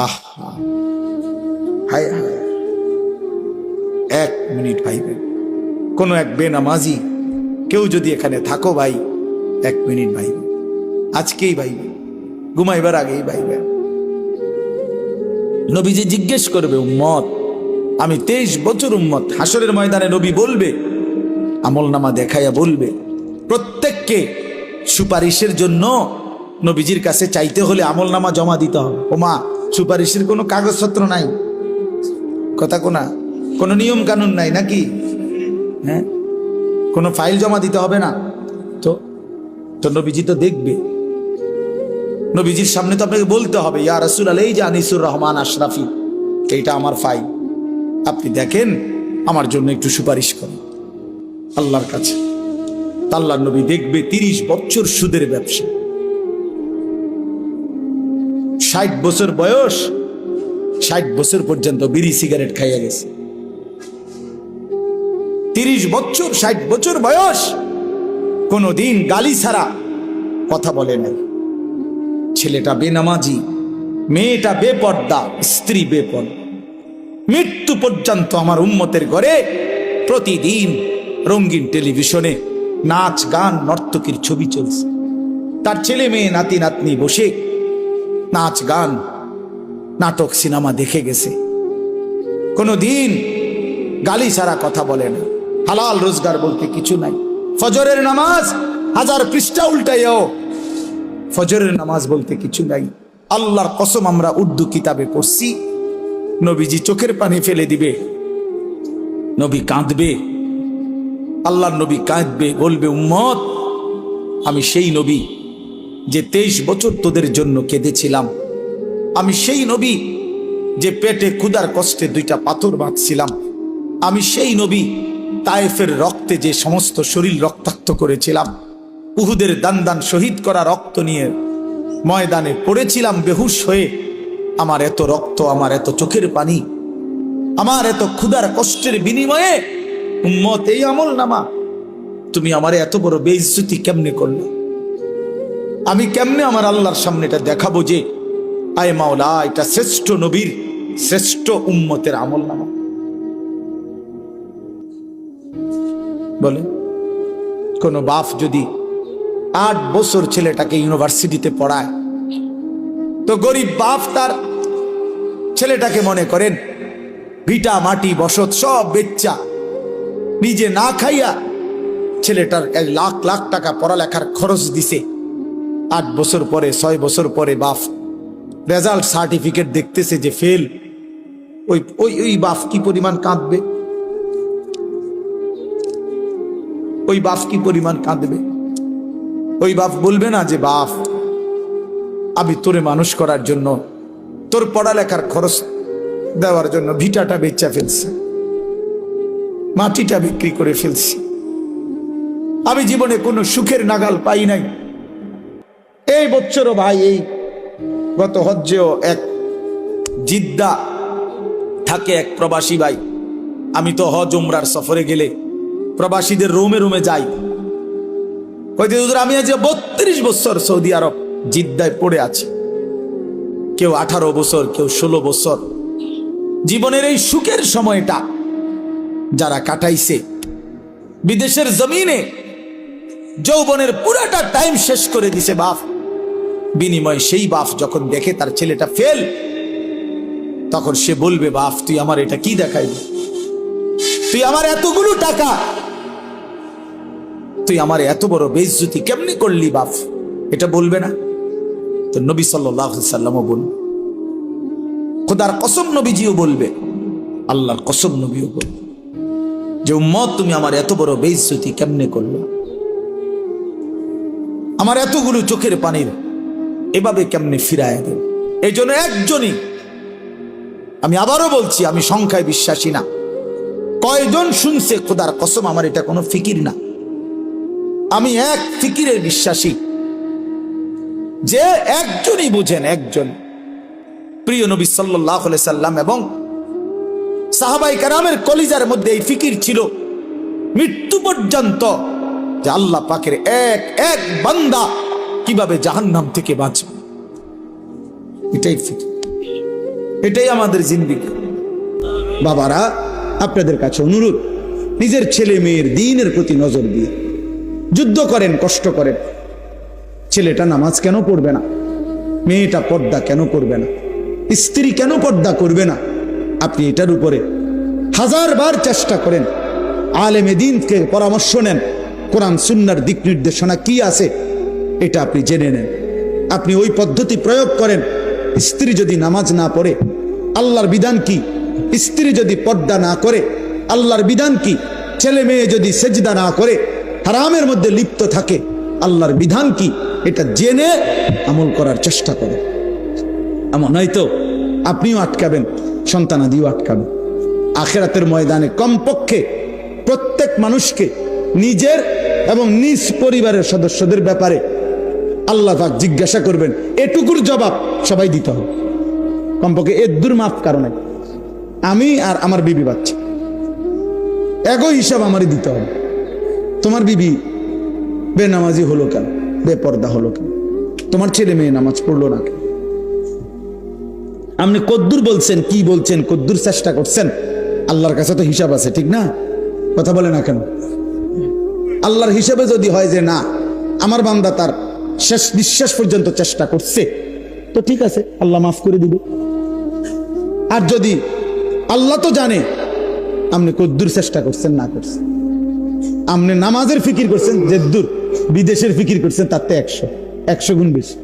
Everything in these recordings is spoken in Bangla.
আহা, হায় হায়, 1 মিনিট ভাইবে, কোনো এক বেনামাজি কেউ যদি এখানে থাকো ভাই, 1 মিনিট ভাইবে, আজকেই ভাইবে, ঘুমাইবার আগেই ভাইবে। নবীজি জিজ্ঞেস করবে, উম্মত, আমি 23 বছর উম্মত, হাসরের ময়দানে নবী বলবে, আমলনামা দেখাইয়া বলবে, প্রত্যেককে সুপারিশের জন্য নবীজির কাছে চাইতে হলে আমলনামা জমা দিতে হবে। ওমা, সুপারিশের কোনো কাগজপত্র নাই, কথা কোনা, কোনো নিয়ম কানুন নাই নাকি? হ্যাঁ, কোনো ফাইল জমা দিতে হবে না তো? তো নবীজি তো দেখবে, নবীজির সামনে তো আপনাকে বলতে হবে, ইয়া রাসূলুল্লাহ, এই যে আনিসুর রহমান আশরাফি, এইটা আমার ফাইল, আপনি দেখেন, আমার জন্য একটু সুপারিশ করেন আল্লাহর কাছে। আল্লাহর নবী দেখবে 30 বছর সুদের ব্যবসা, 60 বছর বয়স, 60 বছর পর্যন্ত বিড়ি সিগারেট খাইয়া গেছে। 30 বছর, 60 বছর বয়স, কোনদিন গালি ছাড়া কথা বলে নাই। ছেলেটা বেনামাজি, মেয়েটা বেপর্দা, স্ত্রী বেপর্দা। মৃত্যু পর্যন্ত আমার উম্মতের ঘরে প্রতিদিন রঙিন টেলিভিশনে নাচ গান নর্তকীর ছবি চলছে। তার ছেলে মেয়ে নাতি নাতনি বসে নাচ গান নাটক সিনেমা দেখে গেছে। কোনদিন গালি ছাড়া কথা বলে না। হালাল রোজগার বলতে কিছু নাই। ফজরের নামাজ 1000 পৃষ্ঠা উল্টাইও, ফজরের নামাজ বলতে কিছু নাই। আল্লাহর কসম, আমরা উর্দু কিতাবে পড়ছি, নবীজি চোখের পানি ফেলে দিবে, নবী কাঁদবে, আল্লাহর নবী কাঁদবে, বলবে, উম্মত, আমি সেই নবী যে 23 বছর তোদের জন্য কেঁদেছিলাম। আমি সেই নবী যে পেটে ক্ষুধার কষ্টে 2টা পাথর বাঁধছিলাম। আমি সেই নবী তায়েফের রক্তে যে সমস্ত শরীর রক্তাক্ত করেছিলাম। উহুদের দান দান শহীদ করা রক্ত নিয়ে ময়দানে পড়েছিলাম বেহুশ হয়ে। আমার এত রক্ত, আমার এত চোখের পানি, আমার এত ক্ষুধার কষ্টের বিনিময়ে উম্মত, এই আমলনামা, তুমি আমারে এত বড় বেইজ্জতি কেমনে করলে? আমি কেমনে আমার আল্লাহর সামনে এটা দেখাবো যে আয় মাওলা, এটা শ্রেষ্ঠ নবীর, শ্রেষ্ঠ উম্মতের আমলনামা? বলে, কোন বাপ যদি 8 বছর ছেলেটাকে ইউনিভার্সিটিতে পড়ায়, তো গরিব বাপ তার ছেলেটাকে মনে করেন ভিটা মাটি বসত সব বেচ্চা, নিজে না খাইয়া ছেলেটার 1 লাখ লাখ টাকা পড়ালেখার খরচ দিছে। 8 বছর পরে, 6 বছর পরে বাপ রেজাল্ট সার্টিফিকেট দেখতেছে যে ফেল। ওই বাপ কি পরিমাণ কাঁদবে? ওই বাপ কি পরিমাণ কাঁদবে? ওই বাপ বলবে না যে, বাপ, আমি তোরে মানুষ করার জন্য, তোর পড়ালেখার খরচ দেওয়ার জন্য ভিটাটা বেচা ফেলছি, মাটিটা বিক্রি করে ফেলছি, আমি জীবনে কোনো সুখের নাগাল পাই নাই। এই বছরও ভাই, এই গত হজ্জেও এক জিদ্দা থাকে এক প্রবাসী ভাই। আমি তো হজ উমরার সফরে গেলে প্রবাসীদের রুমে রুমে যাই। আমি আজ 32 বছর সৌদি আরব জিদ্দায় পড়ে আছি। কেউ 18 বছর, কেউ 16 বছর। জীবনের এই সুখের সময়টা যারা কাটাইছে বিদেশের জমিনে, যৌবনের পুরাটা টাইম শেষ করে দিছে বাপ। বিনিময় সেই বাপ যখন দেখে তার ছেলেটা ফেল, তখন সে বলবে, বাপ, তুই আমার এটা কি দেখাইবি? তুই আমার এতগুলো টাকা, তুই আমার এত বড় বেইজ্জতি কেমনি করলি বাপ? এটা বলবে না? তো নবী সাল্লাল্লাহু আলাইহি সাল্লামও বলবে, খোদার কসম নবীজিও বলবে, আল্লাহর কসম নবীও বলবে যে, উম্মত, তুমি আমার এত বড় বেইজ্জতি কেমনে করলে? আমার এতগুলো চোখের পানির এভাবে কেমনে ফিরায় দেব? এই জন্য একজনই, আমি আবারও বলছি, আমি সংখ্যায় বিশ্বাসী না। কয়জন শুনছে? খোদার কসম, আমার এটা কোনো ফিকির না। আমি এক ফিকিরের বিশ্বাসী, যে একজনই বুঝেন, একজন প্রিয় নবী সাল্লাল্লাহু আলাইহি সাল্লাম এবং সাহাবায়ে কেরামের কলিজার মধ্যে এই ফিকির ছিল মৃত্যু পর্যন্ত, যে আল্লাহ পাকের এক এক বান্দা কিভাবে জাহান্নাম থেকে বাঁচবে। এটাই ফিকির। এটাই আমাদের জিন্দেগি। বাবারা, আপনাদের কাছে অনুরোধ, নিজের ছেলে মেয়ের দ্বীনের প্রতি নজর দিয়ে যুদ্ধ করেন, কষ্ট করেন। ছেলেটা নামাজ কেন পড়বে না? মেয়েটা পর্দা কেন করবে না? স্ত্রী কেন পর্দা করবে না? আপনি এটার উপরে হাজারবার চেষ্টা করেন। আলেমে দ্বীনকে পরামর্শ নেন, কোরআন সুন্নাহর দিক নির্দেশনা কি আছে এটা আপনি জেনে নেন। আপনি ওই পদ্ধতি প্রয়োগ করেন। স্ত্রী যদি নামাজ না পড়ে, আল্লাহর বিধান কি? স্ত্রী যদি পর্দা না করে, আল্লাহর বিধান কি? ছেলে মেয়ে যদি সেজদা না করে, হারামের মধ্যে লিপ্ত থাকে, আল্লাহর বিধান কি? এটা জেনে আমল করার চেষ্টা করেন। এমন নয়তো আপনিও আটকাবেন, সন্তানাদিও আটকাবেন। আখিরাতের ময়দানে কমপক্ষে প্রত্যেক মানুষকে নিজের এবং নিজ পরিবারের সদস্যদের ব্যাপারে আল্লাহ পাক জিজ্ঞাসা করবেন, এটুকুর জবাব সবাই দিতে হবে। কমপক্ষে এদ্দুর মাফ কারণে আমি আর আমার বিবি বাচ্চা একই হিসাব আমারই দিতে হবে। তোমার বিবি বেনামাজি হলো কেন? বেপর্দা হলো কেন? তোমার ছেলে মেয়ে নামাজ পড়লো না কেন? আপনি কদ্দুর বলছেন, কি বলছেন, কদ্দুর চেষ্টা করছেন? আল্লাহর কাছে তো হিসাব আছে, ঠিক না? কথা বলে না কেন? আল্লাহর হিসাবে যদি হয় যে না, আমার বান্দা তার শেষ নিঃশ্বাস পর্যন্ত চেষ্টা করছে, তো ঠিক আছে, আল্লাহ মাফ করে দিবে। আর যদি আল্লাহ তো জানে আপনি কদ্দুর চেষ্টা করছেন না করছেন, আপনি নামাজের ফিকির করছেন যে দূর, বিদেশের ফিকির করছেন তাতে 100 গুণ বেশি।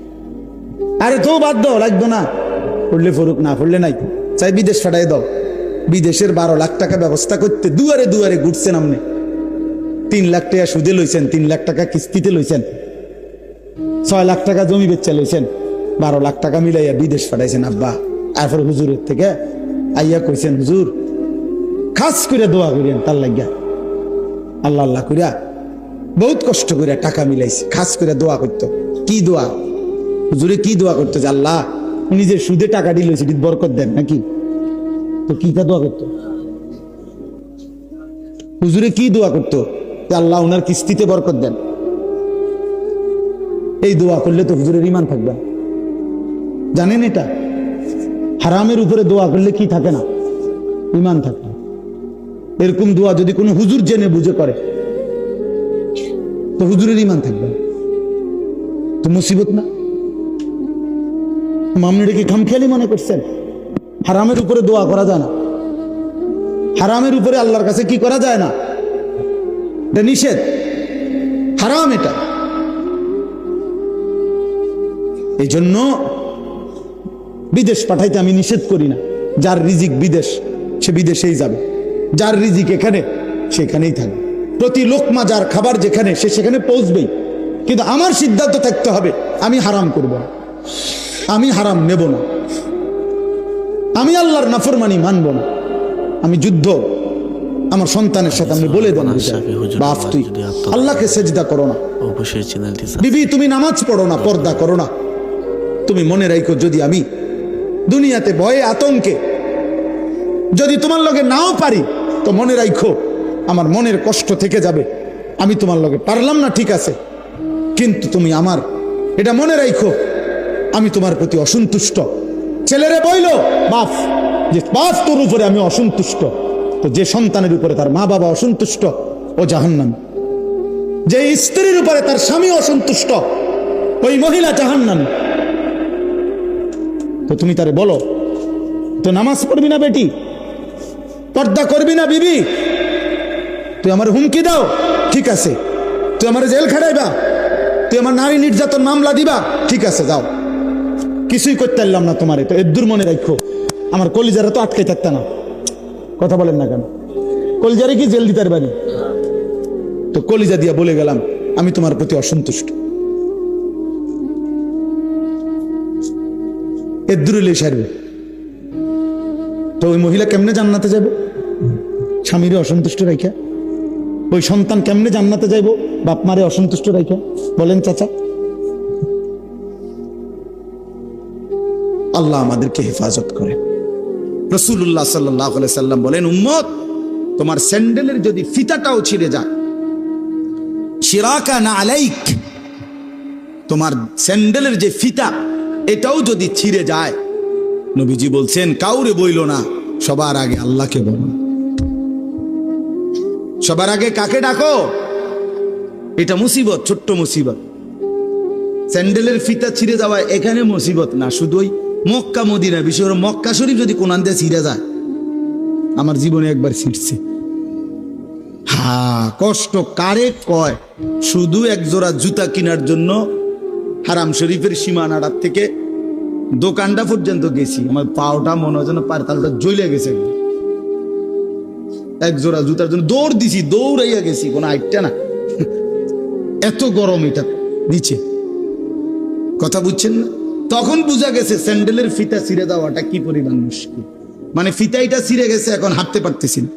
আরে তো বাদ দাও, লাগতো না, পড়লে ফরুক, না পড়লে নাই, চাই বিদেশ ফাটাই দাও। বিদেশের 12 লাখ টাকা ব্যবস্থা করতে দুয়ারে দুয়ারে ঘুরছেন আপনি। 3 লাখ টাকা সুদে লইছেন, 3 লাখ টাকা কিস্তিতে লইছেন, 6 লাখ টাকা জমি বেচা লইছেন, 12 লাখ টাকা মিলাইয়া বিদেশ ফাটাইছেন আব্বা। এরপর হুজুরের থেকে আইয়া কইছেন, হুজুর খাস করে দোয়া করিয়েন তার লাগিয়া। আল্লাহ আল্লাহ করিয়া বহুত কষ্ট করে টাকা মিলাইছে, খাস করে দোয়া করতো। কি দোয়া? হুজুরে কি দোয়া করতো? যে আল্লাহ উনি যে সুদে টাকা দিল সেটি বরকত দেন নাকি? তো কি দোয়া করতো? হুজুরে কি দোয়া করতো? যে আল্লাহ উনার কিস্তিতে বরকত দেন। এই দোয়া করলে তো হুজুরের ঈমান থাকবে। জানেন এটা? হারামের উপরে দোয়া করলে কি থাকে না? ঈমান থাকে। এরকম দোয়া যদি কোনো হুজুর জেনে বুঝে করে তো হুজুরের ঈমান থাকবে, তো মুসিবত না? আপনি কি খামখেয়ালি মনে করছেন? হারামের উপরে দোয়া করা যায় না, হারামের উপরে আল্লাহর কাছে কি করা যায় না, এটা নিষেধ, হারাম এটা। এই জন্য বিদেশ পাঠাইতে আমি নিষেধ করি না। যার রিজিক বিদেশ সে বিদেশেই যাবে, যার রিজিক এখানে সেখানেই থাকবে। প্রতি লোকমা যার খাবার যেখানে সে সেখানে পৌঁছবেই। কিন্তু আমার সিদ্ধান্ত থাকতে হবে, আমি হারাম করব না, আমি হারাম নেব না, আমি আল্লাহর নাফরমানি মানব না। আমি যুদ্ধ আমার সন্তানের সাথে আমি বলে দেন, বাপ তুই আল্লাহকে সেজদা করো না, বিবি তুমি নামাজ পড়ো না, পর্দা করো না। তুমি মনে রাখো, যদি আমি দুনিয়াতে ভয়ে আতঙ্কে যদি তোমার লগে নাও পারি, তো মনে রাখো আমার মনের কষ্ট থেকে যাবে। আমি তোমার লগে পারলাম না, ঠিক আছে, কিন্তু তুমি আমার এটা মনে রাখো, আমি তোমার প্রতি অসন্তুষ্ট। ছেলেরে বইল বাপ যে বাপ তোর উপরে আমি অসন্তুষ্ট, তো যে সন্তানের উপরে তার মা বাবা অসন্তুষ্ট ও জাহান্নামী। যে স্ত্রীর উপরে তার স্বামী অসন্তুষ্ট ওই মহিলা জাহান্নামী। তো তুমি তারে বলো, তো নামাজ পড়বি না বেটি, পর্দা করবি না বিবি, তুই আমার হুমকি দাও, ঠিক আছে, তুই আমার জেল খাটাইবা, তুই আমার নারী নির্যাতন মামলা দিবা, ঠিক আছে যাও, কিছুই করতে পারলাম না তোমারে, তো এদ্দুর মনে রাখো আমার কলিজারা তো আটকে থাকতে না। কথা বলেন না কেন? কলিজারে কি জেল দিতে পারি? তো কলিজা দিয়া বলে গেলাম আমি তোমার প্রতি অসন্তুষ্ট। এদ্দুরে সারবে, তো ওই মহিলা কেমনে জান্নাতে যাবে? স্বামীরে অসন্তুষ্ট রাখা। ওই সন্তান কেমনে জান্নাতে যাইব? বাপ মারে অসন্তুষ্ট রাখা। বলেন চাচা। আল্লাহ আমাদেরকে হেফাজত করে। রাসূলুল্লাহ সাল্লাল্লাহু আলাইহি সাল্লাম বলেন, উম্মত তোমার স্যান্ডেলের যদি ফিতাটাও ছিঁড়ে যায়, শিরাকা না আলাইক, তোমার স্যান্ডেলের যে ফিতা এটাও যদি ছিঁড়ে যায়, নবীজি বলছেন কাউরে বইল না, সবার আগে আল্লাহকে বলো। সবার আগে কাকে ডাকো? এটা মুসিবত, ছোট্ট মুসিবত। স্যান্ডেলের ফিতা ছিঁড়ে যাওয়া এখানে মুসিবত না, শুধু ওই মক্কা মদিনা, বিশেষ করে মক্কা শরীফ যদি কোন আনতে ছিঁড়ে যায়, আমার জীবনে একবার ছিঁড়ছে। কষ্ট কারে কয়? শুধু এক জোড়া জুতা কেনার জন্য হারাম শরীফের সীমানাটার থেকে দোকানটা পর্যন্ত গেছি, আমার পাওটা মনে হয় যেন পারতালটা জ্বলে গেছে। এক জোড়া জুতার জন্য দৌড় দিছি, দৌড়াইয়া গেছি, কোনো আইটটা না, এত গরম এটা নিচে। কথা বুঝছেন না? তখন বুঝা গেছে স্যান্ডেলের ফিতা ছিঁড়ে দেওয়াটা কি পরিমাণ মুশকিল। মানে ফিতাইটা ছিঁড়ে গেছে, এখন হাঁটতে পারতেছি না।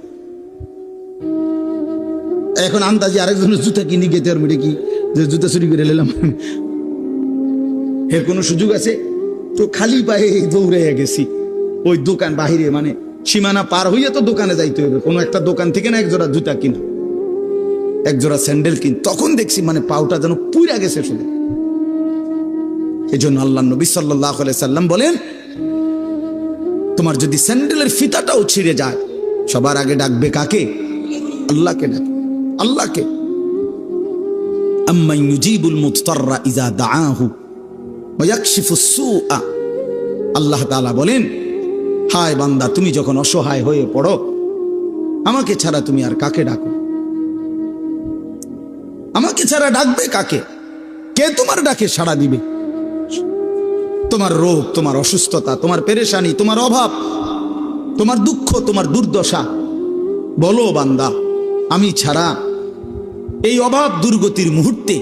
এখন আন্দাজে আরেকজনের জুতা কিনে গেতে আর কি যে জুতা চুরি করে নিলাম, এর কোনো সুযোগ আছে? তো খালি পায়ে দৌড়াইয়া গেছি ওই দোকান বাহিরে, মানে সীমানা পার হইয়া তো দোকানে যাইতে হবে, কোনো একটা দোকান থেকে না এক জোড়া জুতা কিনা, এক জোড়া স্যান্ডেল কিন। তখন দেখছি মানে পাউটা যেন পুইরা গেছে শুনে। এই জন্য আল্লাহ নবী সাল্লাল্লাহু আলাইহি সাল্লাম বলেন, তোমার যদি স্যান্ডেলের ফিতাটাও ছিঁড়ে যায়, সবার আগে ডাকবে কাকে? আল্লাহকে ডাকবে, আল্লাহকে। আম্মান ইউজিবুল মুদতাররা ইযা দাআহু ওয়া ইয়াকশিফুস সুআ। আল্লাহ তাআলা বলেন, হায় বান্দা, তুমি যখন অসহায় হয়ে পড়ো, আমাকে ছাড়া তুমি আর কাকে ডাকো? আমাকে ছাড়া ডাকবে কাকে? কে তোমার ডাকে সাড়া দিবে? তোমার রোগ, তোমার অসুস্থতা, তোমার পেরেশানি, তোমার অভাব, তোমার দুঃখ, তোমার দুর্দশা, বলো বান্দা, আমি ছাড়া এই অভাব দুর্গতির মুহূর্তে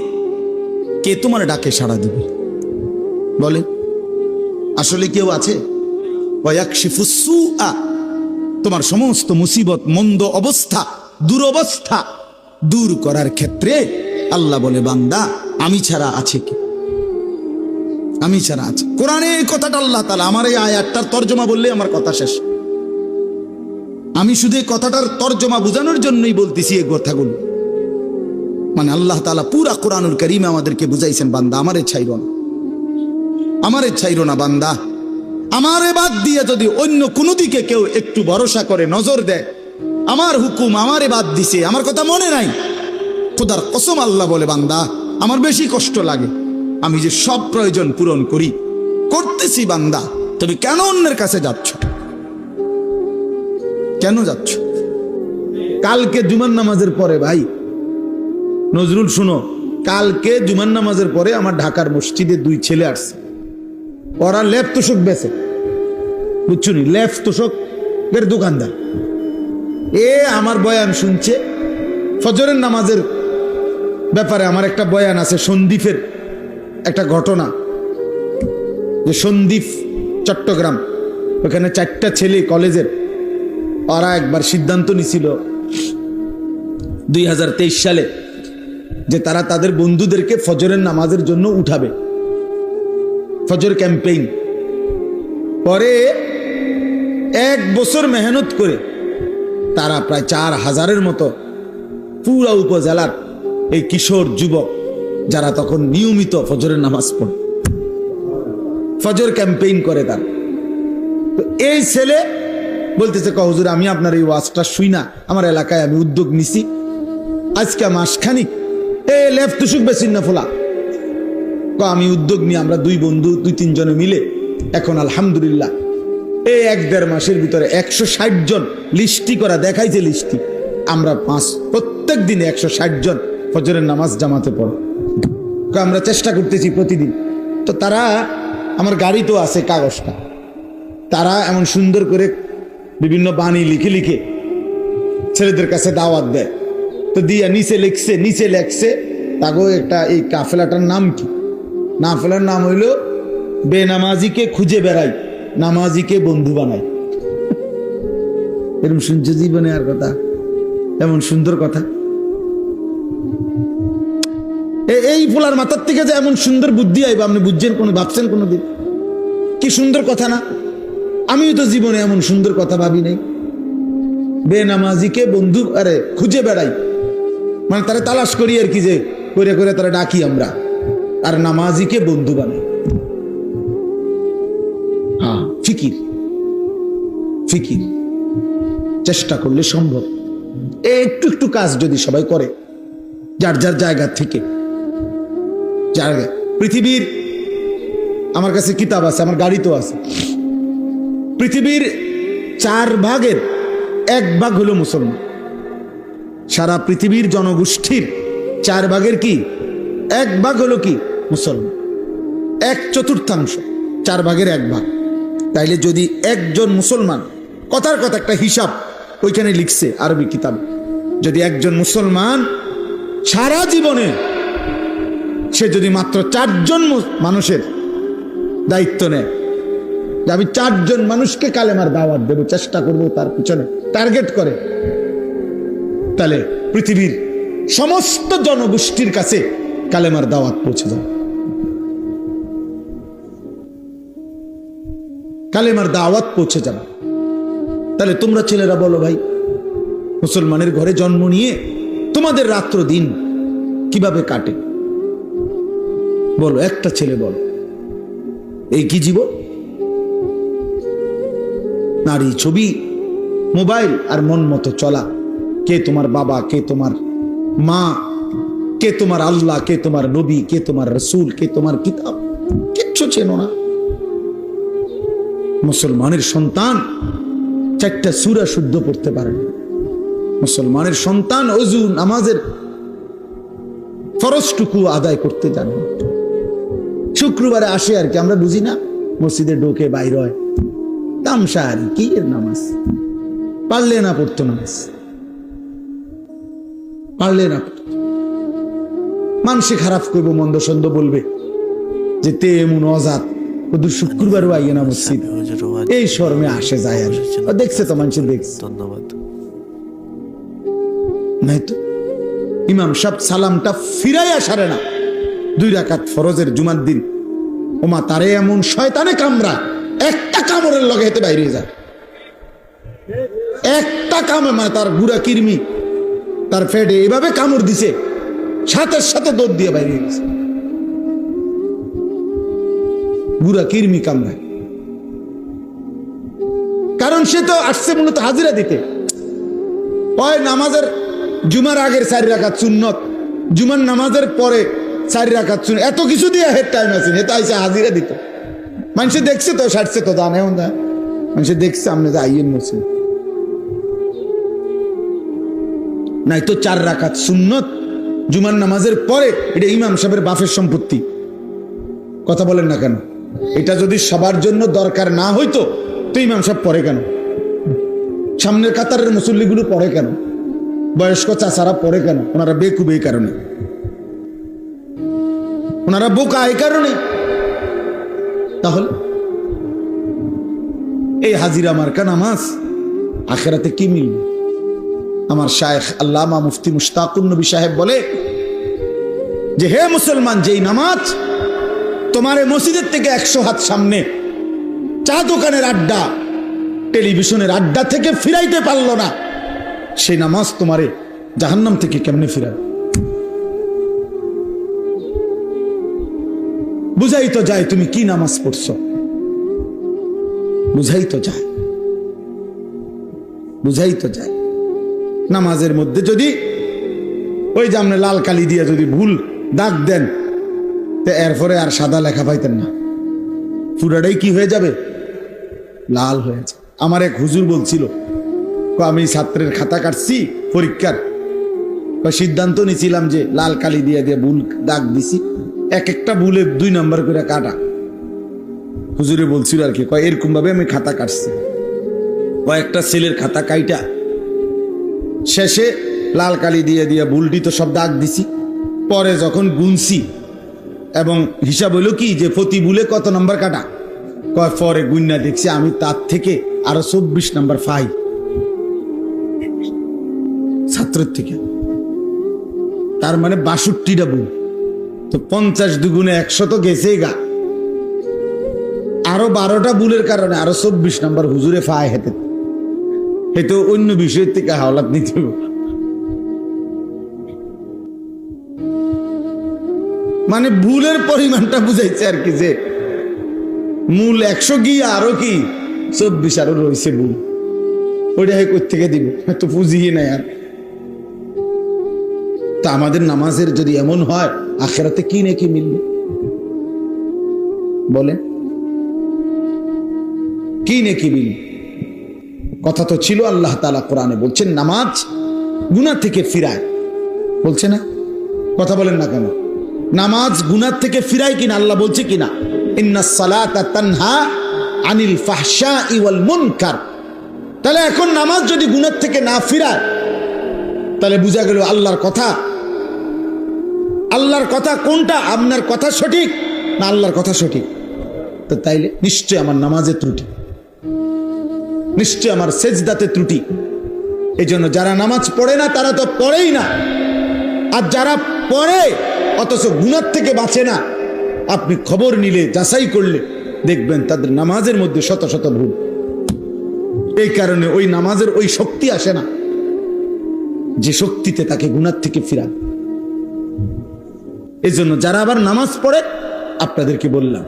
কে তোমার ডাকে সাড়া দিবে? বলে আসলে কেউ আছে? ওয়ায়াকশিফুস সুআ, তোমার সমস্ত মুসিবত, মন্দ অবস্থা, দুরবস্থা দূর করার ক্ষেত্রে আল্লাহ বলে, বান্দা আমি ছাড়া আছে কি? আমি ছাড়া আছে। কোরআনে এই কথাটা আল্লাহ তাআলা, আমার এই আয়াতটার তর্জমা বললে আমার কথা শেষ। আমি শুধু এই কথাটার তর্জমা বোঝানোর জন্যই বলতেছি এই কথাগুলো। মানে আল্লাহ তাআলা পুরা কোরআনুল কারীমে আমাদেরকে বুঝাইছেন, বান্দা আমারে ছাইরো না, আমারে ছাইরো না বান্দা। আমারে বাদ দিয়ে যদি অন্য কোনো দিকে কেউ একটু ভরসা করে, নজর দেয়, আমার হুকুম আমারে বাদ দিছে, আমার কথা মনে নাই, খোদার কসম আল্লাহ বলে, বান্দা আমার বেশি কষ্ট লাগে। আমি যে সব প্রয়োজন পূরণ করি, করতেছি, বান্দা তুমি কেন অন্যের কাছে যাচ্ছ? কেন যাচ্ছ? কালকে জুমার নামাজের পরে, ভাই নজরুল শুনো, কালকে জুমার নামাজের পরে আমার ঢাকার মসজিদে দুই ছেলে আসছে, ওরা লেপ তোষক বেচে, বুঝছো নি, লেপ তোষকের দোকানদার। এ আমার বয়ান শুনছে, ফজরের নামাজের ব্যাপারে আমার একটা বয়ান আছে, সন্দ্বীপের একটা ঘটনা, যে সন্দ্বীপ চট্টগ্রাম, ওখানে 4টা ছেলে কলেজের, ওরা একবার সিদ্ধান্ত নিছিল 2023 সালে যে তারা তাদের বন্ধুদেরকে ফজরের নামাজের জন্য উঠাবে, ফজর ক্যাম্পেইন। পরে 1 বছর মেহনত করে তারা প্রায় 4000-এর মতো পুরা উপজেলার এই কিশোর যুবক, যারা তখন নিয়মিত ফজরের নামাজ পড়ে, ফজর ক্যাম্পেইন করে তার। তো এই ছেলে বলতেছে, হুজুর আমি আপনার এই ওয়াজটা শুই না, আমার এলাকায় আমি উদ্যোগ নিছি, আজকে মাসখানিক এ লেফ তুসুক বেশি না ফোলা, আমি উদ্যোগ নিয়ে আমরা 2 বন্ধু 2-3 জনে মিলে এখন আলহামদুলিল্লাহ এই 1-1.5 মাসের ভিতরে 160 জন লিস্টি করা দেখাইছে, লিস্টি আমরা প্রত্যেক দিনে 160 জন ফজরের নামাজ জামাতে পড়ো, আমরা চেষ্টা করতেছি প্রতিদিন। তো তারা, আমার গাড়ি তো আছে কাগজটা, তারা এমন সুন্দর করে বিভিন্ন বাণী লিখে লিখে ছেলেদের কাছে দাওয়াত দেয়। তো দিয়া নিচে লেখছে তাগো একটা, এই কাফেলাটার নাম কি? কাফেলার নাম হইল বেনামাজিকে খুঁজে বেড়াই, নামাজিকে বন্ধু বানাই। এরকম শুনছে জীবনে আর কথা, এমন সুন্দর কথা? এই ফুলার মাথার থেকে যে এমন সুন্দর বুদ্ধি আইবা, আপনি বুঝছেন কোনো, ভাবছেন কোনোদিন? কি সুন্দর কথা না? আমিও তো জীবনে এমন সুন্দর কথা ভাবি নাই। বেনামাজিকে বন্ধু আরে খুঁজে বেড়াই, মানে তারা তালাশ করি আর কি, যে করে করে তারা ডাকি আমরা, আর নামাজিকে বন্ধু বানাই। হ্যাঁ, ফিকির। ফিকির। চেষ্টা করলে সম্ভব। একটু একটু কাজ যদি সবাই করে যার যার জায়গা থেকে, জায়গা। পৃথিবীর, আমার কাছে কিতাব আছে, আমার গাড়িতেও আছে, পৃথিবীর 4 ভাগের 1 ভাগ হলো মুসলমান। সারা পৃথিবীর জনগোষ্ঠীর 4 ভাগের কি 1 ভাগ হলো কি মুসলমান। 1/4, 4 ভাগের 1 ভাগ। তাইলে যদি একজন মুসলমান, কথার কথা একটা হিসাব ওইখানে লিখছে আরবি কিতাব, যদি একজন মুসলমান সারা জীবনে সে যদি মাত্র 4 জন মানুষের দায়িত্ব নেয়, যে আমি 4 জন মানুষকে কালেমার দাওয়াত দেব, চেষ্টা করব তার পিছনে টার্গেট করে, তাহলে পৃথিবীর সমস্ত জনগোষ্ঠীর কাছে কালেমার দাওয়াত পৌঁছে যাবে। কালেমার দাওয়াত পৌঁছে যাবে। তাহলে তোমরা ছেলেরা বলো ভাই, মুসলমানের ঘরে জন্ম নিয়ে তোমাদের রাত্র দিন কিভাবে কাটে? বলো, একটা ছেলে বলো, এই কি জীবন? নারী, ছবি, মোবাইল আর মন মতো চলা। কে তোমার বাবা, কে তোমার মা, কে তোমার আল্লাহ, কে তোমার নবী, কে তোমার রসুল, কে তোমার কিতাব, কিচ্ছু চেনো না। মুসলমানের সন্তান 4টা সূরা শুদ্ধ পড়তে পারে না। মুসলমানের সন্তান ওযু নামাজের ফরজটুকু আদায় করতে জানে না। শুক্রবারে আসে আর কি, আমরা বুঝি না, মসজিদে ঢোকে বাইর হয়, তামসা আর কি এর নামাজ, পারলে না পড়তো নামাজ, পারলে না পড়তো। মানুষে খারাপ করবো, মন্দ সন্দ বলবে যে তে এমন অজাত, শুধু শুক্রবারও আইয়ে না মসজিদ, এই শরমে আসে যায়। আর দেখছে তো মানুষ, দেখছে। ধন্যবাদ। নাই তো ইমাম সাহেব সালামটা ফিরাইয়া সারে না 2 রাকাত ফরজের জুমার দিন। ওমা তারে এমন শয়তানে কামড়া, একটা কামড়ের লগে হেতে বাইরে যায়, একটা কামড়, মানে তার গুড়া কিরমি তার ফেডে এভাবে কামড় দিছে, সাথে সাথে দৌড় দিয়ে বাইরে গেছে। গুড়া কিরমি কামড়ায়, কারণ সে তো আসছে মূলত হাজিরা দিতে। হয় নামাজের জুমার আগের 4 রাকাত সুন্নত, জুমার নামাজের পরে 4 রাকাত সুন্নত, এত কিছু দিয়ে হেড টাইম আছে, হেতে আইসে হাজিরা দিত। মানুষে দেখছে তো, সারছে তো, দান এমন দা মানুষে দেখছে আপনি যে আইয়েন মসজিদ। নাই তো 4 রাকাত সুন্নত জুমার নামাজের পরে, এটা ইমাম সাহেবের বাফের সম্পত্তি। কথা বলেন না কেন? এটা যদি সবার জন্য দরকার না হইতো তো ইমাম সাহেব পড়ে কেন? সামনের কাতারের মুসল্লিগুলো পড়ে কেন? বয়স্ক চাচারা পড়ে কেন? ওনারা বেকুব এই কারণে, ওনারা বোকা এই কারণে। তাহলে এই হাজিরা মার্কা নামাজ আখেরাতে কি মিলবে? আমার শায়েখ আল্লামা মুফতি মুশতাকুন নবী সাহেব বলে যে, হে মুসলমান, যেই নামাজ তোমার মসজিদের থেকে 100 হাত সামনে চা দোকানের আড্ডা, টেলিভিশনের আড্ডা থেকে ফিরাইতে পারলো না, সেই নামাজ তোমারে জাহান্নাম থেকে কেমনে ফিরাবে? বুঝাই তো যায় তুমি কি নামাজ পড়ছো, বুঝাই তো যায়, বুঝাই তো যায়। নামাজের মধ্যে যদি ওই যে আপনি লাল কালি দিয়ে যদি ভুল দাগ দেন, তো এরপরে আর সাদা লেখা পাইতেন না, পুরাটাই কি হয়ে যাবে? লাল হয়ে যাবে। আমার এক হুজুর বলছিল, আমি ছাত্রের খাতা কাটছি পরীক্ষার, সিদ্ধান্ত নিয়েছিলাম যে লাল কালি দিয়ে দিয়ে ভুল দাগ দিছি, এক একটা ভুলে 2 নাম্বার করে কাটা। হুজুরে বলছিল আর কি, এরকম ভাবে আমি খাতা কাটছি, কয়েকটা ছেলের খাতা কাইটা শেষে লাল কালি দিয়ে দিয়ে ভুলটি তো সব দাগ দিছি। পরে যখন গুনছি এবং হিসাব হইল কি যে প্রতি ভুলে কত নাম্বার কাটা, পরে গুন্না দেখছি আমি তার থেকে আরো 24 নাম্বার পাই ছাত্রের থেকে। তার মানে 62টা ভুল, তো 50 দুগুণে 100 তো গেছেই গা। আরো 12টা ভুলের কারণে আরো 24 নাম্বার হুজুরে ফায় হেতে, এতো অন্য বিষয়ের থেকে হাওলাত নিতে হবে। মানে ভুলের পরিমাণটা বুঝাইছে আর কি, যে মূল 100 গিয়ে আরো কি 24 আরো রয়েছে ভুল। ওইটা কোত্থেকে দিব, তো পুঁজিই নাই আর। তা আমাদের নামাজের যদি এমন হয়, আখিরাতে কি নেকি মিলবে বলেন? কি নেকি মিলবে? কথা তো ছিল, আল্লাহ তাআলা কোরআনে বলছেন নামাজ গুনাহ থেকে ফিরায়, বলছে না? কথা বলেন না কেন? নামাজ গুনাহ থেকে ফিরায় কিনা আল্লাহ বলছে কিনা? ইন্নাস সালাতা তানহা আনিল ফাহশাই ওয়াল মুনকার। তাহলে এখন নামাজ যদি গুনাহ থেকে না ফিরায়, তাহলে বোঝা গেল আল্লাহর কথা, আল্লাহর কথা কোনটা? আপনার কথা সঠিক না আল্লাহর কথা সঠিক? তো তাইলে নিশ্চয় আমার নামাজে ত্রুটি, নিশ্চয় আমার সেজদাতে ত্রুটি। এই জন্য যারা নামাজ পড়ে না তারা তো পড়েই না, আর যারা পড়ে অথচ গুনাহ থেকে বাঁচে না, আপনি খবর নিলে যাচাই করলে দেখবেন তাদের নামাজের মধ্যে শত শত ভুল। এই কারণে ওই নামাজের ওই শক্তি আসে না যে শক্তিতে তাকে গুনাহ থেকে ফিরান। এই জন্য যারা আবার নামাজ পড়ে, আপনাদেরকে বললাম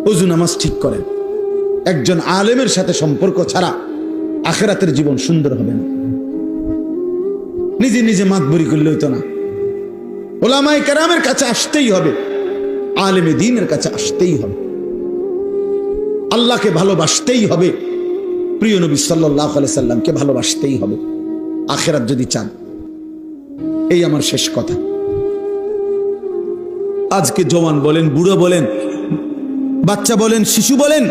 ওযু নামাজ ঠিক করেন। একজন আলেমের সাথে সম্পর্ক ছাড়া আখিরাতের জীবন সুন্দর হবে না। নিজে নিজে মাতবরি করলে হইতো না, ওলামায়ে কেরামের কাছে আসতেই হবে, আলেমে দ্বীনের কাছে আসতেই হবে, আল্লাহকে ভালোবাসতেই হবে, প্রিয় নবী সাল্লাল্লাহু আলাইহি সাল্লামকে ভালোবাসতেই হবে আখিরাত যদি চান। এই আমার শেষ কথা। আজকে জওয়ান বলেন, বুড়ো বলেন, বাচ্চা বলেন, শিশু বলেন,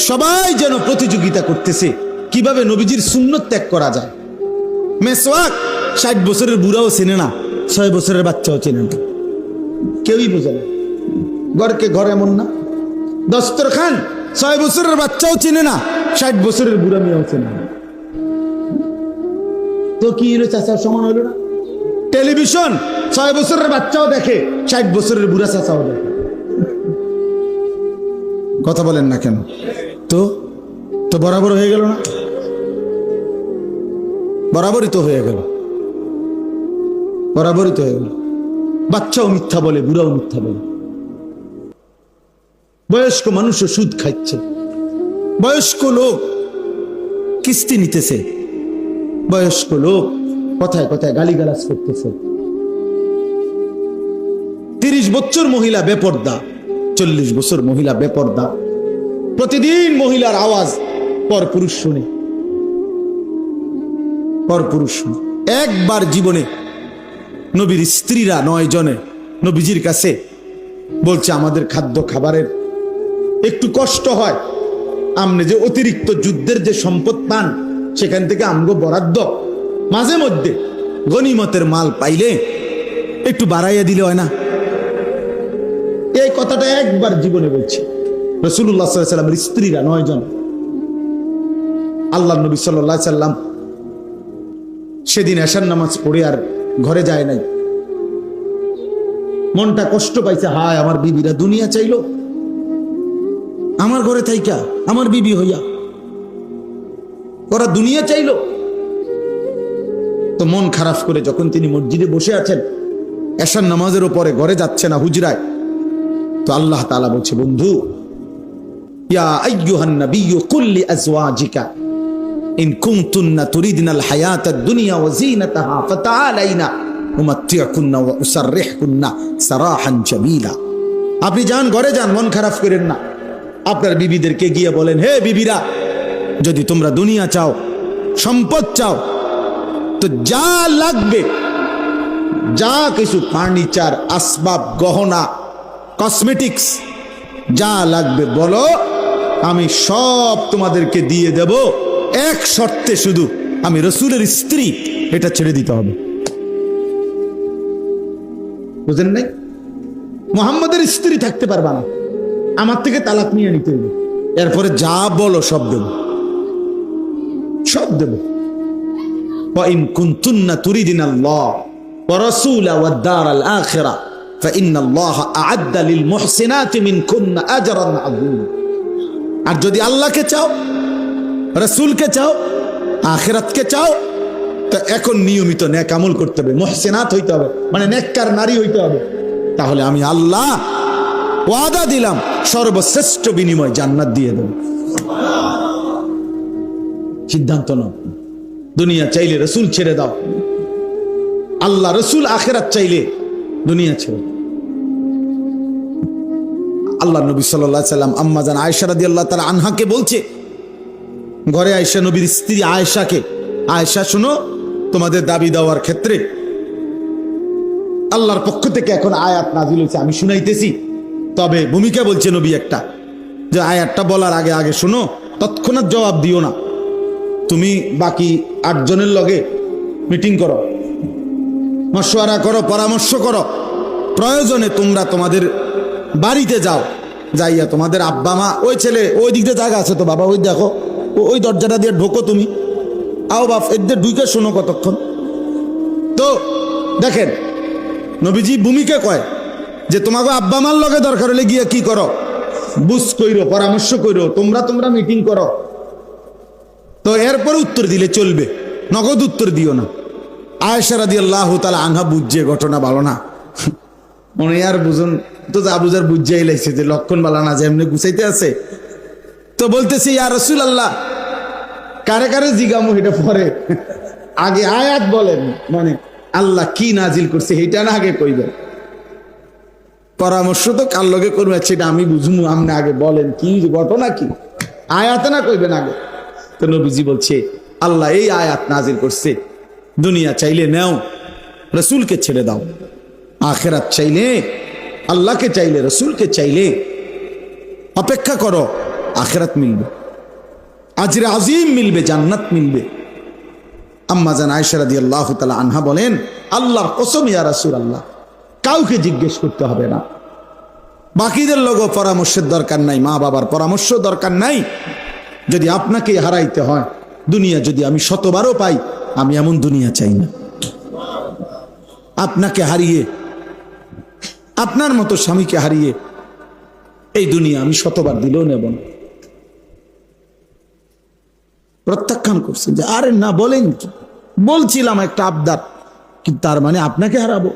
সবাই যেন প্রতিযোগিতা করতেছে কিভাবে নবীজির সুন্নত ত্যাগ করা যায়। মেসওয়াক 60 বছরের বুড়াও চেনে না, 6 বছরের বাচ্চাও চেনে না, কেউই বোঝে না। ঘরকে ঘর এমন না, দস্তরখান 6 বছরের বাচ্চাও চেনে না, 60 বছরের বুড়া মেয়েও চেনে না। তো কি হলো, চাচার সমান হলো না? টেলিভিশন 6 বছরের বাচ্চাও দেখে, 60 বছরের বুড়া চাচাও দেখে। কথা বলেন না কেন? তো তো বরাবর হয়ে গেল না? বরাবরই তো হয়ে গেল, বরাবরই তো হয়ে গেল। বাচ্চাও মিথ্যা বলে, বুড়াও মিথ্যা বলে, বয়স্ক মানুষও সুদ খাচ্ছে, বয়স্ক লোক কিস্তি নিতেছে, বয়স্ক লোক কথায় কথায় গালিগালাজ করতেছে। 30 বছর মহিলা বেপর্দা, 40 বছর মহিলা বেপর্দা, প্রতিদিন মহিলার আওয়াজ পর পুরুষ শুনে, পর পুরুষ শুনে। একবার জীবনে নবীর স্ত্রীরা 9 জনে নবীজির কাছে বলছে, আমাদের খাদ্য খাবারের একটু কষ্ট হয়, আমনে যে অতিরিক্ত যুদ্ধের যে সম্পদ পান সেখান থেকে আমগো বরাদ্দ মাঝে মধ্যে গনিমতের মাল পাইলে একটু বাড়াইয়া দিলে হয় না? এই কথাটা একবার জীবনে বলছে রাসূলুল্লাহ সাল্লাল্লাহু আলাইহি ওয়াসাল্লামের স্ত্রীরা 9 জন। আল্লাহর নবী সাল্লাল্লাহু আলাইহি ওয়াসাল্লাম সেদিন এশার নামাজ পড়ে আর ঘরে যায় নাই। মনটা কষ্ট পাইছে, হায় আমার বিবিরা দুনিয়া চাইলো, আমার ঘরে থাইকা আমার বিবি হইয়া ওরা দুনিয়া চাইলো। তো মন খারাপ করে যখন তিনি মসজিদে বসে আছেন, এশার নামাজের উপরে ঘরে যাচ্ছে না, হুজরায়, তো আল্লাহ তাআলা বলছে, বন্ধু, ইয়া আইয়ুহান নাবিয়্যু কুল লিআজওয়াজিকা ইন কুনতুন্না তুরিদনাল হায়াতাদ দুনিয়া ওয়া যিনাতাহা ফাতাআলাইনা উমাত্তিউকুন্না ওয়া উসাররিহুকুন্না সারাহান জামিলা। আপনি যান, ঘরে যান, মন খারাপ করেন না। আপনার বিবিদেরকে গিয়ে বলেন, হে বিবিরা, যদি তোমরা দুনিয়া চাও, সম্পদ চাও, তো যা লাগবে, যা কিছু ফার্নিচার, আসবাব, গহনা, কসমেটিক্স যা লাগবে বলো, আমি সব তোমাদেরকে দিয়ে দেব, এক শর্তে, শুধু আমি রাসূলের স্ত্রী, এটা ছেড়ে দিতে হবে। বুঝেন নাই? মুহাম্মাদের স্ত্রী থাকতে পারবা না, আমার থেকে তালাক নিয়ে নিতে হবে, এরপরে যা বলো সব দেব, সব দেব। وَإِن كُنتُنَّ تُرِيدْنَ اللَّهَ وَرَسُولَهُ وَالدَّارَ الْآخِرَةَ فَإِنَّ اللَّهَ أَعَدَّ لِلْمُحْسِنَاتِ مِنكُنَّ أَجْرًا عَظِيمًا। আর যদি আল্লাহকে চাও, রাসূলকে চাও, আখিরাতকে চাও, তো এখন নিয়মিত নেক আমল করতে হবে, মুহসিনাত হইতে হবে, মানে নেককার নারী হইতে হবে। তাহলে আমি আল্লাহ ওয়াদা দিলাম, সর্বশ্রেষ্ঠ বিনিময় জান্নাত দিয়ে দেব। সিদ্ধান্ত নাও। দুনিয়া চাইলে রসুল ছেড়ে দাও, আল্লাহ রসুল আখেরাত চাইলে দুনিয়া ছেড়ে। আল্লাহ নবী সাল্লাল্লাহু আলাইহি সাল্লাম আম্মা জান আয়েশা রাদিয়াল্লাহু তাআলা আনহাকে বলছে, ঘরে আয়েশা নবীর স্ত্রী আয়েশাকে, আয়েশা শোনো, তোমাদের দাবি দেওয়ার ক্ষেত্রে আল্লাহর পক্ষ থেকে এখন আয়াত নাযিল হয়েছে, আমি শুনাইতেছি। তবে ভূমিকা বলছে নবী একটা, যে আয়াতটা বলার আগে আগে শোনো, তৎক্ষণাৎ জবাব দিও না। তুমি বাকি 8 জনের লগে মিটিং করো, মশওয়ারা করো, পরামর্শ করো। প্রয়োজনে তোমরা তোমাদের বাড়িতে যাও, যাইয়া তোমাদের আব্বা মা, ওই ছেলে ওই দিক দিয়ে জায়গা আছে তো বাবা, ওই দেখো ওই দরজাটা দিয়ে ঢোকো, তুমি আও বাপ, এদের ঢুকে শোনো কতক্ষণ। তো দেখেন নবীজি ভূমিকা কয় যে তোমাকে আব্বা মার লগে দরকার হলে গিয়ে কি করো, বুঝ কইরো, পরামর্শ কইরো, তোমরা মিটিং করো। তো এরপরে উত্তর দিলে চলবে, নগদ উত্তর দিও না। আয়েশা রাদিয়াল্লাহু তাআলা আনহা বুঝছে ঘটনা ভালো না, মনে আর বুঝুন তো, যা বুঝার বুঝাই লাগছে যে লক্ষণ বালা না, যে এমনি গুছাইতে আছে। তো বলতেছে, ইয়া রাসূলুল্লাহ, কারে কারে জিগামু এটা পরে, আগে আয়াত বলেন, মানে আল্লাহ কি নাজিল করছে এটা না আগে কইবেন। পরামর্শ তো কার লগে করবে সেটা আমি বুঝমু, আপনি আগে বলেন কি ঘটনা, কি আয়াতে না কইবেন আগে। তো নবীজি বলছে, আল্লাহ এই আয়াত নাজিল করছে, দুনিয়া চাইলে নাও, রসুলকে ছেড়ে দাও। আখেরাত চাইলে আল্লাহকে চাইলে, রসুলকে চাইলে অপেক্ষা করো, আখেরাত মিলবে, আজরে আজিম মিলবে, জান্নাত মিলবে। আম্মা জান আয়েশা রাদিয়াল্লাহু তাআলা আনহা বলেন, আল্লাহর কসম ইয়া রাসূলুল্লাহ, কাউকে জিজ্ঞেস করতে হবে না, বাকিদের লোক পরামর্শের দরকার নাই, মা বাবার পরামর্শ দরকার নাই। যদি আপনাকে হারাইতে হয়, দুনিয়া যদি আমি 100বারও পাই, আমি এমন দুনিয়া চাই না। আপনাকে হারিয়ে, আপনার মতো স্বামীকে হারিয়ে এই দুনিয়া আমি 100বার দিলেও নেব না। প্রত্যাখ্যান করছে যে আরে না, বলেন কি, বলছিলাম একটা আবদার, কিন্তু তার মানে আপনাকে হারাবো।